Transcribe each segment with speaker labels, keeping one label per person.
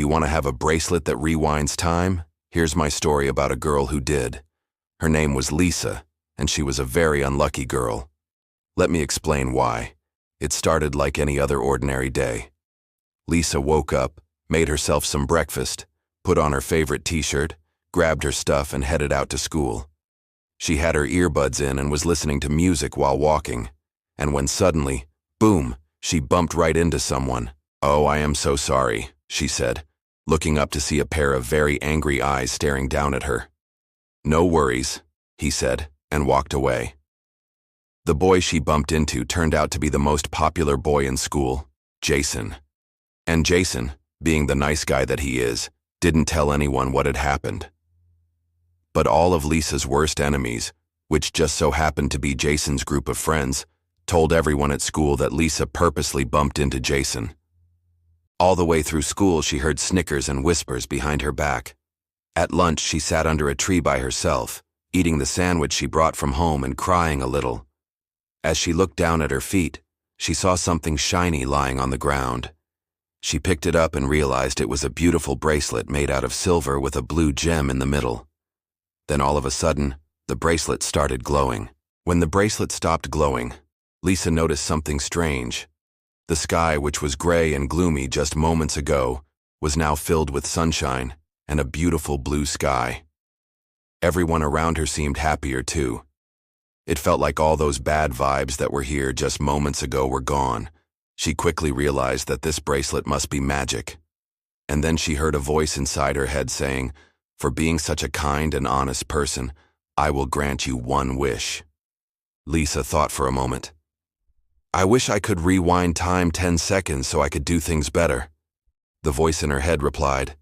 Speaker 1: Do you want to have a bracelet that rewinds time? Here's my story about a girl who did. Her name was Lisa, and she was a very unlucky girl. Let me explain why. It started like any other ordinary day. Lisa woke up, made herself some breakfast, put on her favorite t-shirt, grabbed her stuff and headed out to school. She had her earbuds in and was listening to music while walking. And when suddenly, boom, she bumped right into someone. "Oh, I am so sorry," she said, looking up to see a pair of very angry eyes staring down at her. "No worries," he said, and walked away. The boy she bumped into turned out to be the most popular boy in school, Jason. And Jason, being the nice guy that he is, didn't tell anyone what had happened. But all of Lisa's worst enemies, which just so happened to be Jason's group of friends, told everyone at school that Lisa purposely bumped into Jason. All the way through school she heard snickers and whispers behind her back. At lunch she sat under a tree by herself, eating the sandwich she brought from home and crying a little. As she looked down at her feet, she saw something shiny lying on the ground. She picked it up and realized it was a beautiful bracelet made out of silver with a blue gem in the middle. Then all of a sudden, the bracelet started glowing. When the bracelet stopped glowing, Lisa noticed something strange. The sky, which was gray and gloomy just moments ago, was now filled with sunshine and a beautiful blue sky. Everyone around her seemed happier too. It felt like all those bad vibes that were here just moments ago were gone. She quickly realized that this bracelet must be magic. And then she heard a voice inside her head saying, "For being such a kind and honest person, I will grant you one wish." Lisa thought for a moment. "I wish I could rewind time 10 seconds so I could do things better." The voice in her head replied,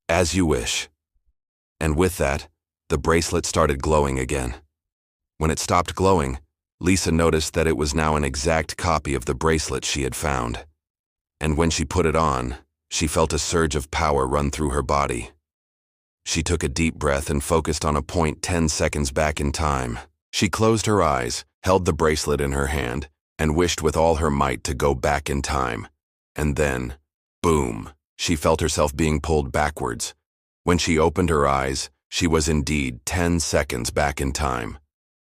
Speaker 1: "As you wish." And with that, the bracelet started glowing again. When it stopped glowing, Lisa noticed that it was now an exact copy of the bracelet she had found. And when she put it on, she felt a surge of power run through her body. She took a deep breath and focused on a point 10 seconds back in time. She closed her eyes, held the bracelet in her hand, and wished with all her might to go back in time. And then, boom, she felt herself being pulled backwards. When she opened her eyes, she was indeed 10 seconds back in time.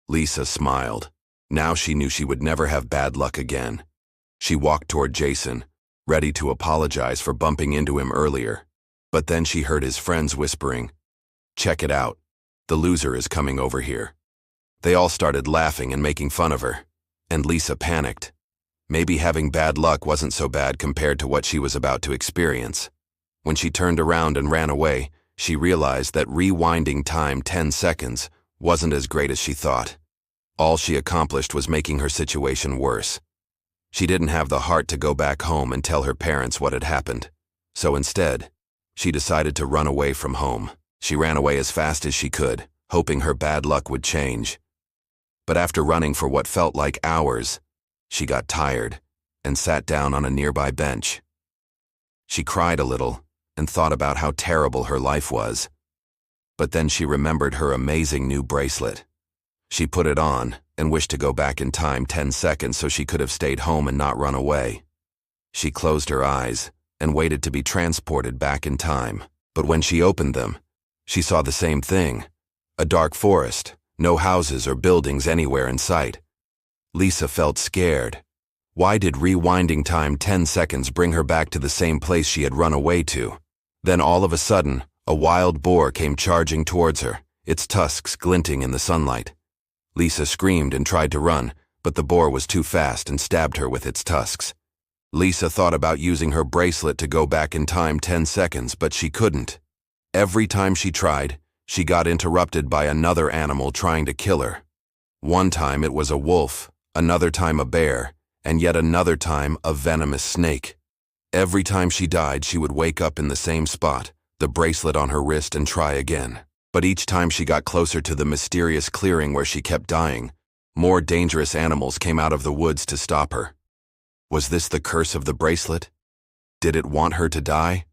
Speaker 1: Lisa smiled. Now she knew she would never have bad luck again. She walked toward Jason, ready to apologize for bumping into him earlier. But then she heard his friends whispering, "Check it out. The loser is coming over here." They all started laughing and making fun of her, and Lisa panicked. Maybe having bad luck wasn't so bad compared to what she was about to experience. When she turned around and ran away, she realized that rewinding time 10 seconds wasn't as great as she thought. All she accomplished was making her situation worse. She didn't have the heart to go back home and tell her parents what had happened. So instead, she decided to run away from home. She ran away as fast as she could, hoping her bad luck would change. But after running for what felt like hours, she got tired and sat down on a nearby bench. She cried a little and thought about how terrible her life was. But then she remembered her amazing new bracelet. She put it on and wished to go back in time 10 seconds so she could have stayed home and not run away. She closed her eyes and waited to be transported back in time. But when she opened them, she saw the same thing. A dark forest, no houses or buildings anywhere in sight. Lisa felt scared. Why did rewinding time 10 seconds bring her back to the same place she had run away to? Then all of a sudden, a wild boar came charging towards her, its tusks glinting in the sunlight. Lisa screamed and tried to run, but the boar was too fast and stabbed her with its tusks. Lisa thought about using her bracelet to go back in time 10 seconds, but she couldn't. Every time she tried, she got interrupted by another animal trying to kill her. One time it was a wolf, another time a bear, and yet another time a venomous snake. Every time she died, she would wake up in the same spot, the bracelet on her wrist, and try again. But each time she got closer to the mysterious clearing where she kept dying, more dangerous animals came out of the woods to stop her. Was this the curse of the bracelet? Did it want her to die?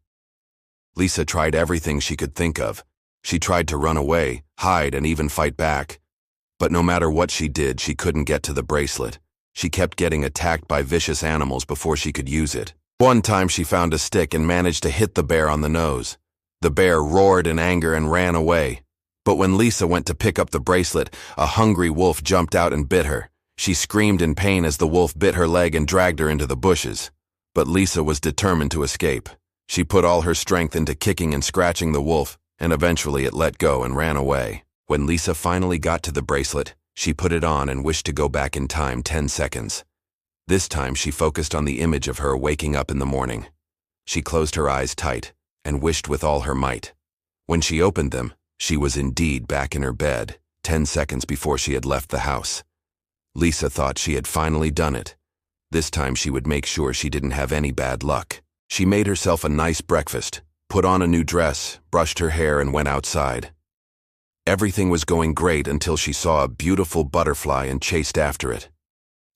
Speaker 1: Lisa tried everything she could think of. She tried to run away, hide, and even fight back. But no matter what she did, she couldn't get to the bracelet. She kept getting attacked by vicious animals before she could use it. One time she found a stick and managed to hit the bear on the nose. The bear roared in anger and ran away. But when Lisa went to pick up the bracelet, a hungry wolf jumped out and bit her. She screamed in pain as the wolf bit her leg and dragged her into the bushes. But Lisa was determined to escape. She put all her strength into kicking and scratching the wolf, and eventually it let go and ran away. When Lisa finally got to the bracelet, she put it on and wished to go back in time 10 seconds. This time she focused on the image of her waking up in the morning. She closed her eyes tight and wished with all her might. When she opened them, she was indeed back in her bed, 10 seconds before she had left the house. Lisa thought she had finally done it. This time she would make sure she didn't have any bad luck. She made herself a nice breakfast, put on a new dress, brushed her hair, and went outside. Everything was going great until she saw a beautiful butterfly and chased after it.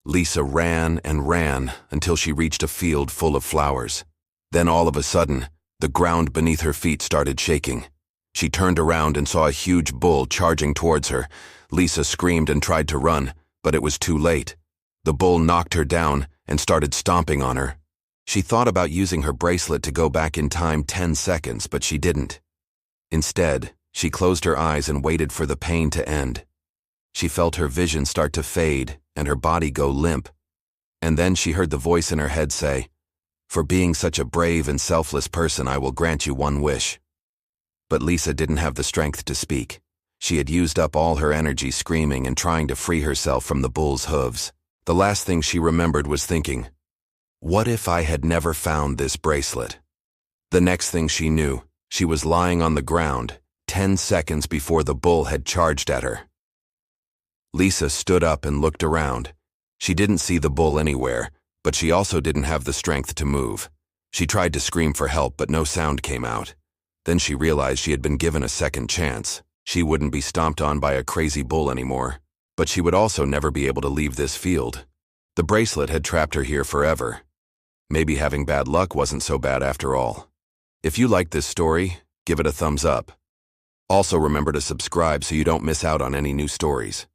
Speaker 1: Lisa ran and ran until she reached a field full of flowers. Then all of a sudden, the ground beneath her feet started shaking. She turned around and saw a huge bull charging towards her. Lisa screamed and tried to run, but it was too late. The bull knocked her down and started stomping on her. She thought about using her bracelet to go back in time 10 seconds, but she didn't. Instead, she closed her eyes and waited for the pain to end. She felt her vision start to fade and her body go limp. And then she heard the voice in her head say, "For being such a brave and selfless person, I will grant you one wish." But Lisa didn't have the strength to speak. She had used up all her energy screaming and trying to free herself from the bull's hooves. The last thing she remembered was thinking, "What if I had never found this bracelet?" The next thing she knew, she was lying on the ground, 10 seconds before the bull had charged at her. Lisa stood up and looked around. She didn't see the bull anywhere, but she also didn't have the strength to move. She tried to scream for help, but no sound came out. Then she realized she had been given a second chance. She wouldn't be stomped on by a crazy bull anymore, but she would also never be able to leave this field. The bracelet had trapped her here forever. Maybe having bad luck wasn't so bad after all. If you liked this story, give it a thumbs up. Also remember to subscribe so you don't miss out on any new stories.